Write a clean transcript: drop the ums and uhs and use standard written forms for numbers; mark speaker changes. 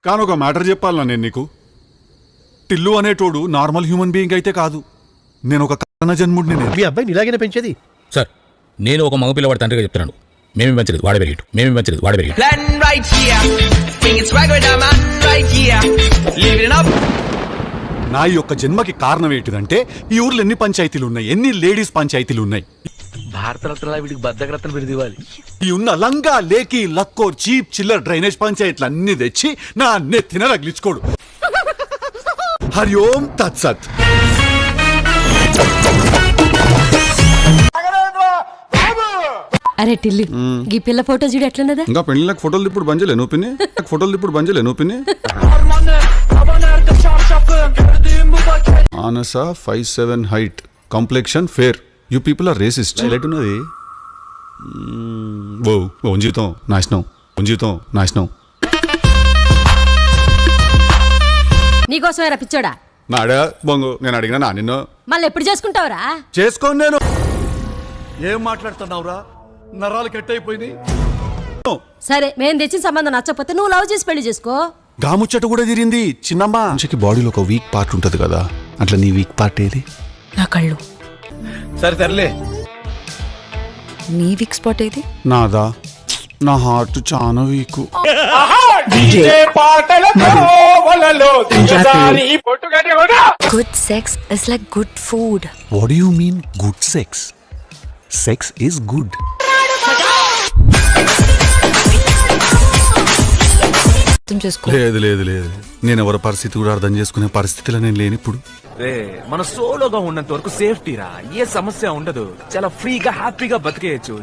Speaker 1: కానీ ఒక మ్యాటర్ చెప్పాలన్నా నేను నీకు, టిల్లు అనేటోడు నార్మల్ హ్యూమన్ బీయింగ్ అయితే కాదు. నేను ఒక కన్న జన్ముడిని. నేను
Speaker 2: మీ అబ్బాయిని ఇలాగైనా పెంచేది?
Speaker 3: సార్, నేను ఒక మగపిల్లవాడి తండ్రిగా చెప్తున్నాను. మేమే పెంచలేదు, వాడే పెరిగిటు. మేమే పెంచలేదు, వాడే పెరిగిటు.
Speaker 1: నా యొక్క జన్మకి కారణం ఏంటిదంటే ఈ ఊర్లో ఎన్ని పంచాయతీలు ఉన్నాయి, ఎన్ని లేడీస్ పంచాయతీలు ఉన్నాయి.
Speaker 4: భారతరత్న వీడికి బద్దకరత్న బిరుదు ఇవ్వాలి.
Speaker 1: ఈ ఉన్న లంగా లేకి లక్కో చీప్ చిల్లర్ డ్రైనేజ్ పంచాయతీలు అన్ని తెచ్చి నా నెత్తిన రగిలించుకోడు. హరి ఓం తత్సత్.
Speaker 5: అరే టిల్లు, ఈ పిల్ల ఫోటో చూడు ఎట్లున్నదా?
Speaker 1: ఇంకా పెళ్ళిళ్ళకి ఫోటోలు ఇప్పుడు బంజలే నువ్వు పిన్ని, ఫోటోలు ఇప్పుడు బంజలే నువ్వు పిన్ని. ఆనస 5'7" height, complexion fair. You people are racist. Highlight ఉన్నది. ఓ జీవితం నాశనం, జీవితం నాశనం.
Speaker 5: నీకోసమే రా పిచ్చోడా.
Speaker 1: నాడా బొంగు, నేను అడిగినా నా నిన్ను
Speaker 5: మళ్ళీ ఎప్పుడు చేసుకుంటావురా?
Speaker 1: చేసుకోను నేను.
Speaker 2: ఏం మాట్లాడుతున్నావురా? నరాలు కట్ అయిపోయింది.
Speaker 5: సరే, మేము తెచ్చిన సంబంధం నచ్చకపోతే నువ్వు లవ్ చేసి పెళ్లి చేసుకో.
Speaker 1: గాముచ్చట కూడా తిరిగింది చిన్నమ్మ. మనిషికి బాడీలో ఒక వీక్ పార్ట్ ఉంటది కదా, అట్లా నీ వీక్ పార్ట్ ఏది?
Speaker 5: నా కళ్ళు.
Speaker 4: సరే సర్లే.
Speaker 5: నీ వీక్ స్పాట్ ఏది?
Speaker 1: నాదా, నా హార్ట్ చాలా week.
Speaker 6: Good sex is like good food.
Speaker 1: What do you mean good sex? Sex is good. లేదు లేదు లేదు, నేను ఎవరి పరిస్థితి కూడా అర్థం చేసుకునే పరిస్థితిలో నేను లేని ఇప్పుడు.
Speaker 4: మన సోలోగా ఉన్నంత వరకు సేఫ్టీ రా, ఏ సమస్య ఉండదు. చాలా ఫ్రీగా హ్యాపీగా బతికేయచ్చు.